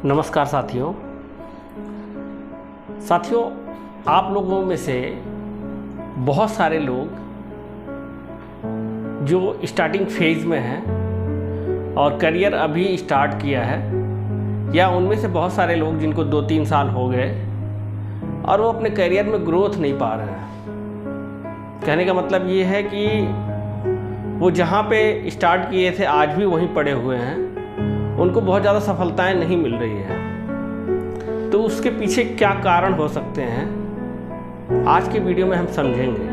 नमस्कार साथियों, आप लोगों में से बहुत सारे लोग जो स्टार्टिंग फेज़ में हैं और करियर अभी स्टार्ट किया है, या उनमें से बहुत सारे लोग जिनको 2-3 साल हो गए और वो अपने करियर में ग्रोथ नहीं पा रहे हैं। कहने का मतलब ये है कि वो जहाँ पे स्टार्ट किए थे आज भी वहीं पड़े हुए हैं, उनको बहुत ज़्यादा सफलताएं नहीं मिल रही हैं। तो उसके पीछे क्या कारण हो सकते हैं, आज के वीडियो में हम समझेंगे।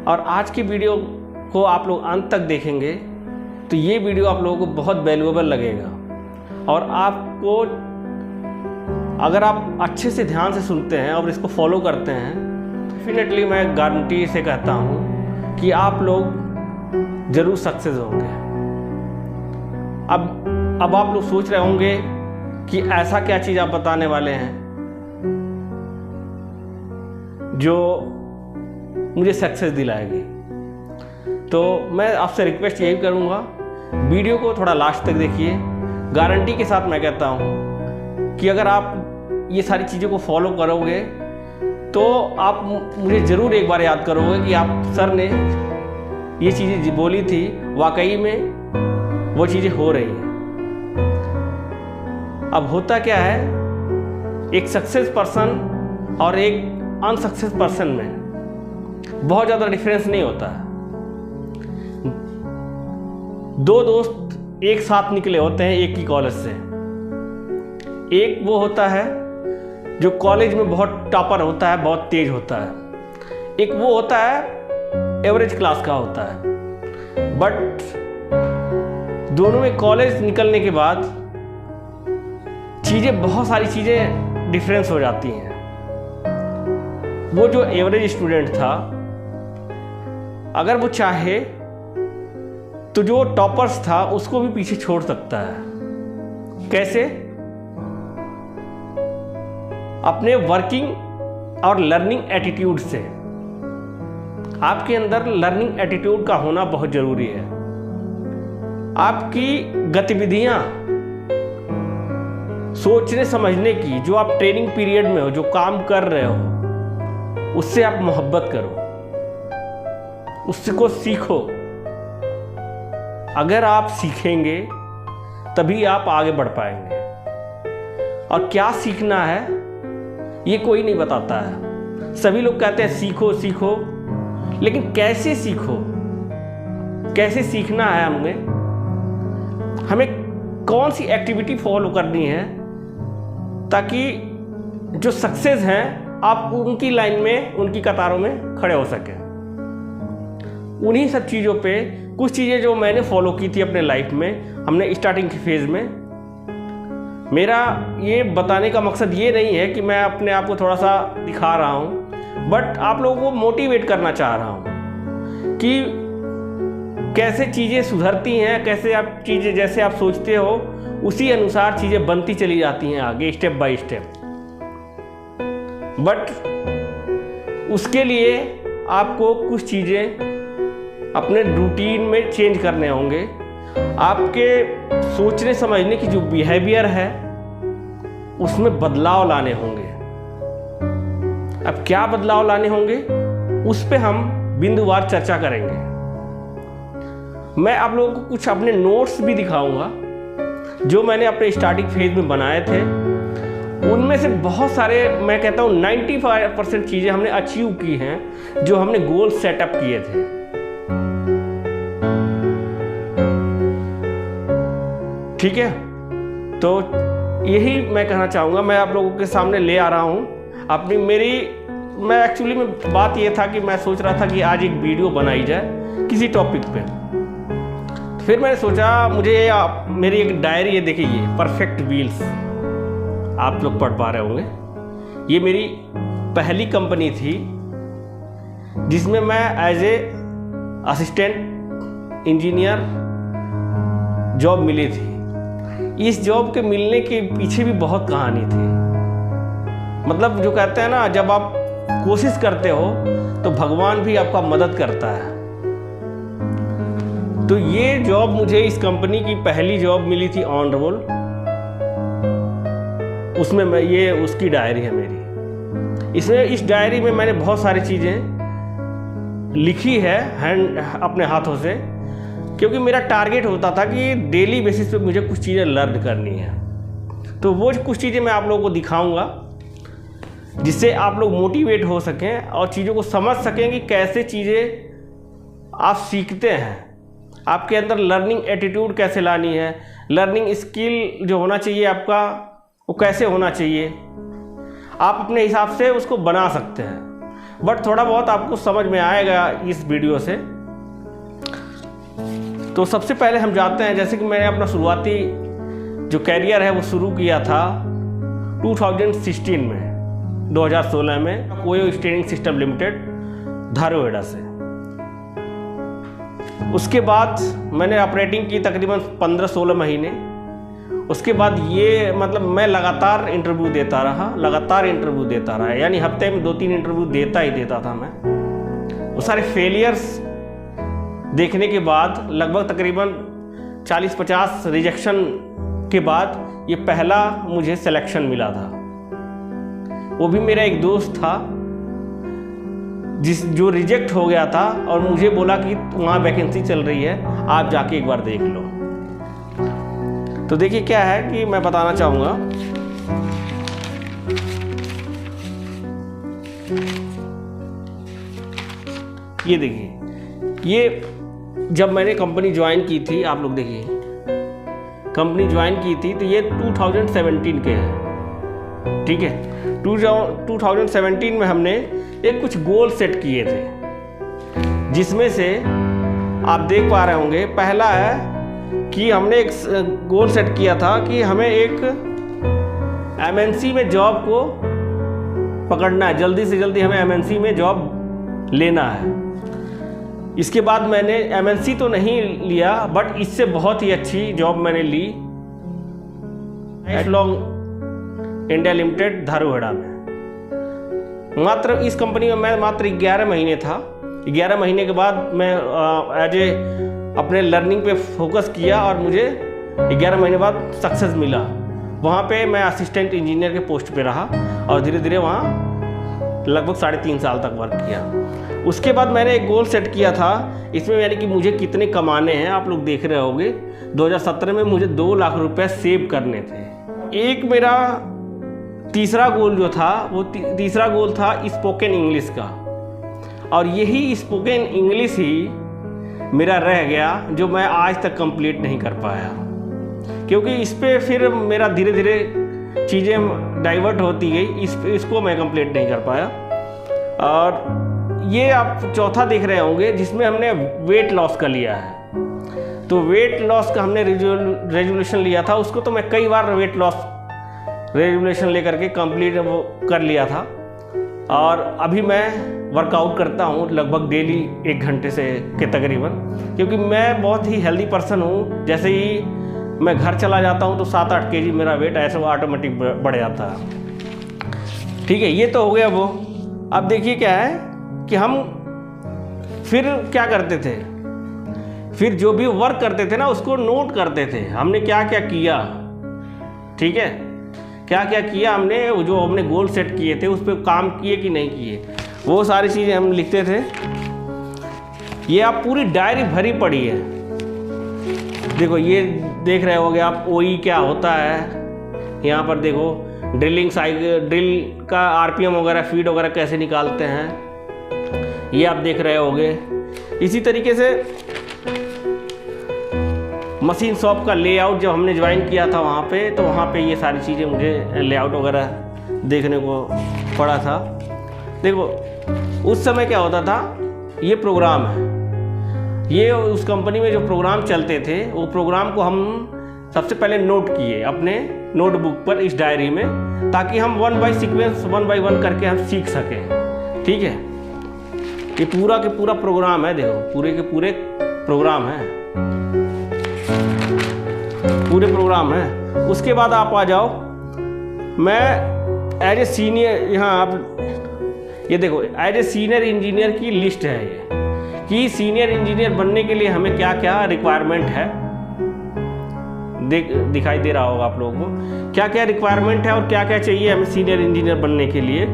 और आज की वीडियो को आप लोग अंत तक देखेंगे तो ये वीडियो आप लोगों को बहुत वैल्यूएबल लगेगा, और आपको अगर आप अच्छे से ध्यान से सुनते हैं और इसको फॉलो करते हैं, डेफिनेटली मैं गारंटी से कहता हूँ कि आप लोग ज़रूर सक्सेस होंगे। अब आप लोग सोच रहे होंगे कि ऐसा क्या चीज़ आप बताने वाले हैं जो मुझे सक्सेस दिलाएगी। तो मैं आपसे रिक्वेस्ट यही करूँगा, वीडियो को थोड़ा लास्ट तक देखिए। गारंटी के साथ मैं कहता हूँ कि अगर आप ये सारी चीज़ों को फॉलो करोगे तो आप मुझे ज़रूर एक बार याद करोगे कि आप सर ने ये चीज़ें बोली थी, वाकई में वो चीज़ें हो रही हैं। अब होता क्या है, एक सक्सेस पर्सन और एक अनसक्सेस पर्सन में बहुत ज़्यादा डिफरेंस नहीं होता है। दो दोस्त एक साथ निकले होते हैं एक ही कॉलेज से। एक वो होता है जो कॉलेज में बहुत टॉपर होता है, बहुत तेज होता है। एक वो होता है एवरेज क्लास का होता है। बट दोनों में कॉलेज निकलने के बाद बहुत सारी चीज़ें डिफरेंस हो जाती हैं। वो जो एवरेज स्टूडेंट था, अगर वो चाहे तो जो टॉपर्स था उसको भी पीछे छोड़ सकता है। कैसे? अपने वर्किंग और लर्निंग एटीट्यूड से। आपके अंदर लर्निंग एटीट्यूड का होना बहुत ज़रूरी है। आपकी गतिविधियां सोचने समझने की, जो आप ट्रेनिंग पीरियड में हो, जो काम कर रहे हो, उससे आप मोहब्बत करो, उसको सीखो। अगर आप सीखेंगे तभी आप आगे बढ़ पाएंगे। और क्या सीखना है ये कोई नहीं बताता है। सभी लोग कहते हैं सीखो सीखो, लेकिन कैसे सीखो, कैसे सीखना है, हमें कौन सी एक्टिविटी फॉलो करनी है ताकि जो सक्सेस हैं आप उनकी लाइन में, उनकी कतारों में खड़े हो सकें। उन्हीं सब चीज़ों पे कुछ चीज़ें जो मैंने फॉलो की थी अपने लाइफ में, हमने स्टार्टिंग के फेज़ में। मेरा ये बताने का मकसद ये नहीं है कि मैं अपने आप को थोड़ा सा दिखा रहा हूँ, बट आप लोगों को मोटिवेट करना चाह रहा हूँ कि कैसे चीज़ें सुधरती हैं, कैसे आप चीज़ें जैसे आप सोचते हो उसी अनुसार चीज़ें बनती चली जाती हैं आगे, स्टेप बाय स्टेप। बट उसके लिए आपको कुछ चीज़ें अपने रूटीन में चेंज करने होंगे। आपके सोचने समझने की जो बिहेवियर है उसमें बदलाव लाने होंगे। अब क्या बदलाव लाने होंगे उस पे हम बिंदुवार चर्चा करेंगे। मैं आप लोगों को कुछ अपने नोट्स भी दिखाऊंगा जो मैंने अपने स्टार्टिंग फेज में बनाए थे। उनमें से बहुत सारे, मैं कहता हूँ 95% चीज़ें हमने अचीव की हैं जो हमने गोल सेटअप किए थे। ठीक है, तो यही मैं कहना चाहूँगा। मैं आप लोगों के सामने ले आ रहा हूँ अपनी मैं एक्चुअली में बात ये था कि मैं सोच रहा था कि आज एक वीडियो बनाई जाए किसी टॉपिक पे। फिर मैंने सोचा मेरी एक डायरी, ये देखिए, ये परफेक्ट व्हील्स आप लोग पढ़ पा रहे होंगे। ये मेरी पहली कंपनी थी जिसमें मैं as a assistant engineer job मिली थी। इस जॉब के मिलने के पीछे भी बहुत कहानी थी। मतलब जो कहते हैं ना, जब आप कोशिश करते हो तो भगवान भी आपका मदद करता है। तो ये जॉब मुझे इस कंपनी की पहली जॉब मिली थी ऑन रोल। उसमें ये उसकी डायरी है मेरी। इसमें इस डायरी में मैंने बहुत सारी चीज़ें लिखी है अपने हाथों से, क्योंकि मेरा टारगेट होता था कि डेली बेसिस पे मुझे कुछ चीज़ें लर्न करनी है। तो वो कुछ चीज़ें मैं आप लोगों को दिखाऊंगा जिससे आप लोग मोटिवेट हो सकें और चीज़ों को समझ सकें कि कैसे चीज़ें आप सीखते हैं, आपके अंदर लर्निंग एटीट्यूड कैसे लानी है, लर्निंग स्किल जो होना चाहिए आपका वो कैसे होना चाहिए। आप अपने हिसाब से उसको बना सकते हैं, बट थोड़ा बहुत आपको समझ में आएगा इस वीडियो से। तो सबसे पहले हम जाते हैं, जैसे कि मैंने अपना शुरुआती जो कैरियर है वो शुरू किया था 2016 में, 2016 में OYO steering system limited Dharuhera से। उसके बाद मैंने ऑपरेटिंग की तकरीबन 15-16 महीने। उसके बाद ये मतलब मैं लगातार इंटरव्यू देता रहा, यानी हफ्ते में 2-3 इंटरव्यू देता था मैं। वो सारे फेलियर्स देखने के बाद लगभग तकरीबन 40-50 रिजेक्शन के बाद ये पहला मुझे सिलेक्शन मिला था। वो भी मेरा एक दोस्त था जो रिजेक्ट हो गया था और मुझे बोला कि वहाँ वैकेंसी चल रही है, आप जाके एक बार देख लो। तो देखिए क्या है कि मैं बताना चाहूँगा। ये देखिए, ये जब मैंने कंपनी ज्वाइन की थी, आप लोग देखिए कंपनी ज्वाइन की थी, तो ये 2017 के हैं, ठीक है। 2017 में हमने एक कुछ गोल सेट किए थे, जिसमें से आप देख पा रहे होंगे, पहला है कि हमने एक गोल सेट किया था कि हमें एक MNC में जॉब को पकड़ना है, जल्दी से जल्दी हमें MNC में जॉब लेना है। इसके बाद मैंने MNC तो नहीं लिया, बट इससे बहुत ही अच्छी जॉब मैंने ली एटलॉन्ग इंडिया लिमिटेड धारूहेड़ा में। मात्र इस कंपनी में मैं मात्र 11 महीने था। 11 महीने के बाद मैं अपने लर्निंग पे फोकस किया और मुझे 11 महीने बाद सक्सेस मिला। वहाँ पे मैं असिस्टेंट इंजीनियर के पोस्ट पे रहा और धीरे धीरे वहाँ लगभग 3.5 साल तक वर्क किया। उसके बाद मैंने एक गोल सेट किया था, इसमें यानी कि मुझे कितने कमाने हैं, आप लोग देख रहे होंगे। 2017 में मुझे 2 लाख रुपए सेव करने थे। एक मेरा तीसरा गोल जो था, वो तीसरा गोल था स्पोकन इंग्लिश का, और यही स्पोकन इंग्लिश ही मेरा रह गया, जो मैं आज तक कंप्लीट नहीं कर पाया, क्योंकि इस पे फिर मेरा धीरे धीरे चीज़ें डाइवर्ट होती गई, इसको मैं कंप्लीट नहीं कर पाया। और ये आप चौथा देख रहे होंगे, जिसमें हमने वेट लॉस का लिया है। तो वेट लॉस का हमने रेजोल्यूशन लिया था, उसको तो मैं कई बार वेट लॉस रेजोल्यूशन लेकर के कंप्लीट वो कर लिया था। और अभी मैं वर्कआउट करता हूँ लगभग डेली 1 घंटे से के तकरीबन, क्योंकि मैं बहुत ही हेल्दी पर्सन हूँ। जैसे ही मैं घर चला जाता हूँ तो 7-8 kg मेरा वेट ऐसे ऑटोमेटिक बढ़ जाता है, ठीक है। ये तो हो गया वो। अब देखिए क्या है कि हम फिर क्या करते थे, फिर जो भी वर्क करते थे ना उसको नोट करते थे, हमने क्या क्या किया, ठीक है, क्या क्या किया हमने, जो हमने गोल सेट किए थे उस पर काम किए कि नहीं किए, वो सारी चीज़ें हम लिखते थे। ये आप पूरी डायरी भरी पड़ी है। देखो ये देख रहे होगे आप OE क्या होता है, यहाँ पर देखो ड्रिल का RPM वगैरह फीड वगैरह कैसे निकालते हैं, ये आप देख रहे होगे। इसी तरीके से मशीन शॉप का लेआउट जब हमने ज्वाइन किया था वहाँ पे, तो वहाँ पे ये सारी चीज़ें मुझे लेआउट वगैरह देखने को पड़ा था। देखो उस समय क्या होता था, ये प्रोग्राम है, ये उस कंपनी में जो प्रोग्राम चलते थे वो प्रोग्राम को हम सबसे पहले नोट किए अपने नोटबुक पर इस डायरी में, ताकि हम 1 बाय सीक्वेंस 1 बाय 1 करके हम सीख सकें, ठीक है। ये पूरा के पूरा प्रोग्राम है, देखो पूरे के पूरे प्रोग्राम है, पूरे प्रोग्राम है। उसके बाद आप आ जाओ, मैं एज ए सीनियर, यहाँ आप ये देखो एज ए सीनियर इंजीनियर की लिस्ट है ये, कि सीनियर इंजीनियर बनने के लिए हमें क्या क्या रिक्वायरमेंट है। दिखाई दे रहा होगा आप लोगों को, क्या क्या रिक्वायरमेंट है और क्या क्या चाहिए हमें सीनियर इंजीनियर बनने के लिए।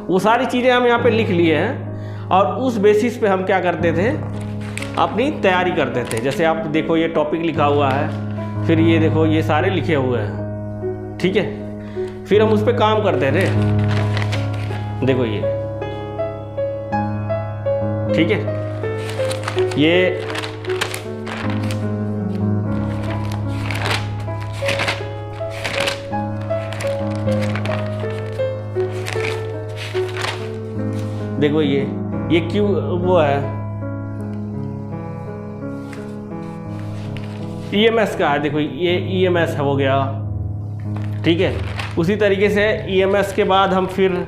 वो सारी चीज़ें हम यहाँ पे लिख लिए हैं और उस बेसिस पे हम क्या करते थे, अपनी तैयारी करते थे। जैसे आप देखो ये टॉपिक लिखा हुआ है, फिर ये देखो ये सारे लिखे हुए हैं, ठीक है। फिर हम उस पर काम करते थे, देखो ये, ठीक है। ये देखो ये क्यों वो है, EMS का है, देखो ये EMS हो गया, ठीक है। उसी तरीके से EMS के बाद हम फिर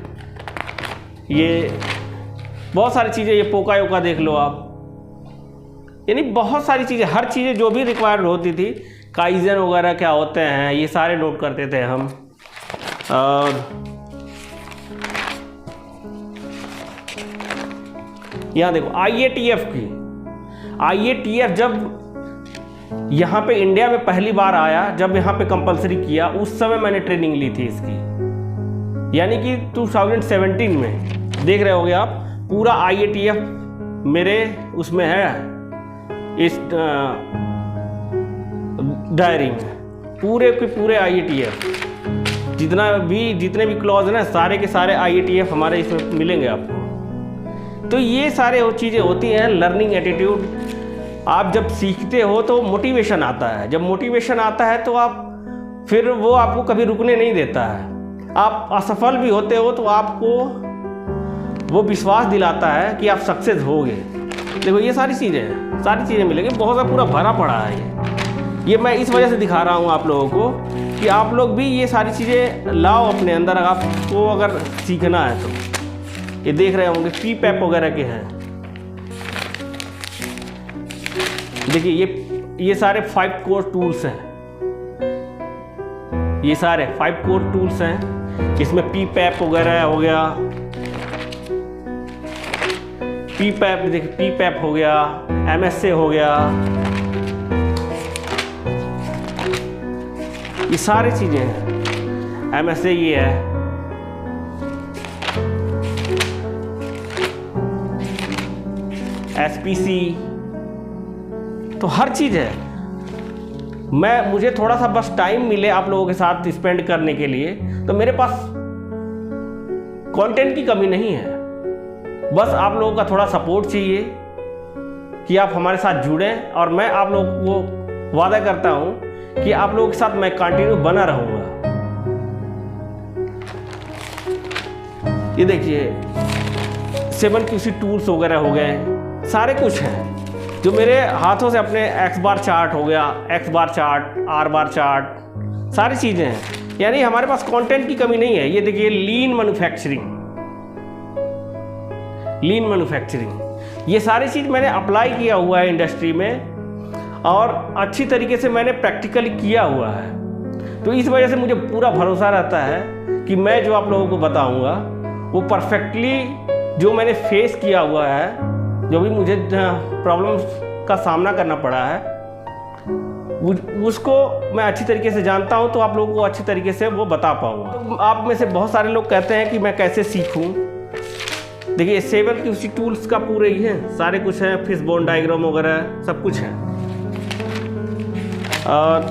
ये बहुत सारी चीज़ें, ये पोका योका देख लो आप, यानी बहुत सारी चीज़ें, हर चीज़ें जो भी रिक्वायर्ड होती थी, काइजन वगैरह क्या होते हैं ये सारे नोट करते थे हम। और यहाँ देखो IATF की, IATF जब यहाँ पे इंडिया में पहली बार आया, जब यहाँ पे कंपलसरी किया, उस समय मैंने ट्रेनिंग ली थी इसकी, यानी कि 2017 में। देख रहे होगे आप, पूरा IATF मेरे उसमें है, इस डायरी में पूरे के पूरे IATF जितने भी क्लॉज हैं ना, सारे के सारे IATF हमारे इसमें मिलेंगे आपको। तो ये सारे वो चीज़ें होती हैं, लर्निंग एटीट्यूड। आप जब सीखते हो तो मोटिवेशन आता है, जब मोटिवेशन आता है तो आप फिर वो आपको कभी रुकने नहीं देता है। आप असफल भी होते हो तो आपको वो विश्वास दिलाता है कि आप सक्सेस होगे। देखो ये सारी चीज़ें मिलेंगी, बहुत सा पूरा भरा पड़ा है ये मैं इस वजह से दिखा रहा हूँ आप लोगों को कि आप लोग भी ये सारी चीज़ें लाओ अपने अंदर, आपको अगर सीखना है तो। ये देख रहे होंगे PPAP वगैरह के हैं, देखिए ये सारे 5 कोर टूल्स हैं, ये सारे 5 कोर टूल्स हैं। इसमें PPAP वगैरह हो गया, PPAP देखिए, PPAP हो गया, MSA हो गया, ये सारी चीजें हैं। MSA ये है, SPC, तो हर चीज़ है। मुझे थोड़ा सा बस टाइम मिले आप लोगों के साथ स्पेंड करने के लिए, तो मेरे पास कंटेंट की कमी नहीं है। बस आप लोगों का थोड़ा सपोर्ट चाहिए कि आप हमारे साथ जुड़ें, और मैं आप लोगों को वादा करता हूं कि आप लोगों के साथ मैं कंटिन्यू बना रहूँगा। ये देखिए 7QC टूल्स वगैरह हो गए, सारे कुछ हैं जो मेरे हाथों से, अपने X बार चार्ट हो गया, X bar chart, R bar chart, सारी चीज़ें हैं। यानी हमारे पास कंटेंट की कमी नहीं है। ये देखिए लीन मैन्युफैक्चरिंग, ये सारी चीज़ मैंने अप्लाई किया हुआ है इंडस्ट्री में, और अच्छी तरीके से मैंने प्रैक्टिकली किया हुआ है। तो इस वजह से मुझे पूरा भरोसा रहता है कि मैं जो आप लोगों को बताऊंगा वो परफेक्टली, जो मैंने फेस किया हुआ है, जो भी मुझे प्रॉब्लम्स का सामना करना पड़ा है, उसको मैं अच्छी तरीके से जानता हूं, तो आप लोगों को अच्छी तरीके से वो बता पाऊंगा। तो आप में से बहुत सारे लोग कहते हैं कि मैं कैसे सीखूं। देखिए 7QC टूल्स का पूरे ही है, सारे कुछ है, फिश बोन डायग्राम वगैरह सब कुछ है। और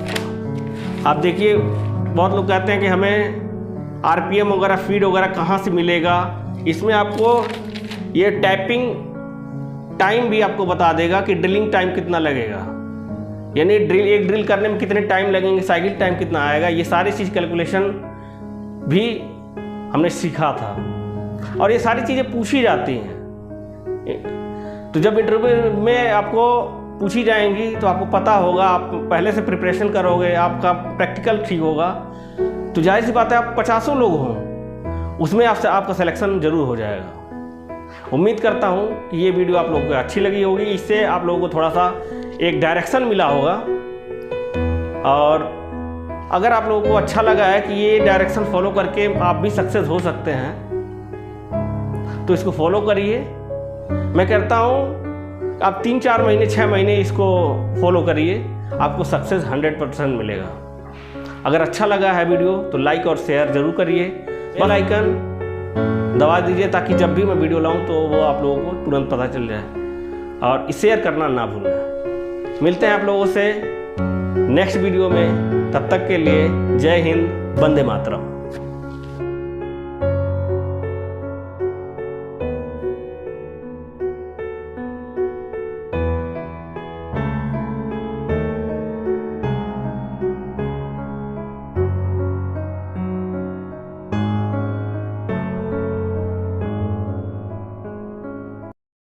आप देखिए बहुत लोग कहते हैं कि हमें RPM वगैरह, फीड वगैरह कहाँ से मिलेगा। इसमें आपको ये टाइपिंग टाइम भी आपको बता देगा कि ड्रिलिंग टाइम कितना लगेगा, यानी एक ड्रिल करने में कितने टाइम लगेंगे, साइकिल टाइम कितना आएगा, ये सारी चीज़ कैलकुलेशन भी हमने सीखा था। और ये सारी चीज़ें पूछी जाती हैं, तो जब इंटरव्यू में आपको पूछी जाएंगी तो आपको पता होगा, आप पहले से प्रिपरेशन करोगे, आपका प्रैक्टिकल ठीक होगा, तो जाहिर सी बात है आप 50 लोग हों, उसमें आपका सिलेक्शन जरूर हो जाएगा। उम्मीद करता हूँ कि ये वीडियो आप लोगों को अच्छी लगी होगी, इससे आप लोगों को थोड़ा सा एक डायरेक्शन मिला होगा। और अगर आप लोगों को अच्छा लगा है कि ये डायरेक्शन फॉलो करके आप भी सक्सेस हो सकते हैं, तो इसको फॉलो करिए। मैं कहता हूँ आप 3-4 महीने 6 महीने इसको फॉलो करिए, आपको सक्सेस 100% मिलेगा। अगर अच्छा लगा है वीडियो तो लाइक और शेयर ज़रूर करिए, बेल आइकन दबा दीजिए ताकि जब भी मैं वीडियो लाऊं तो वो आप लोगों को तुरंत पता चल जाए, और शेयर करना ना भूलें। मिलते हैं आप लोगों से नेक्स्ट वीडियो में, तब तक के लिए जय हिंद, वंदे मातरम।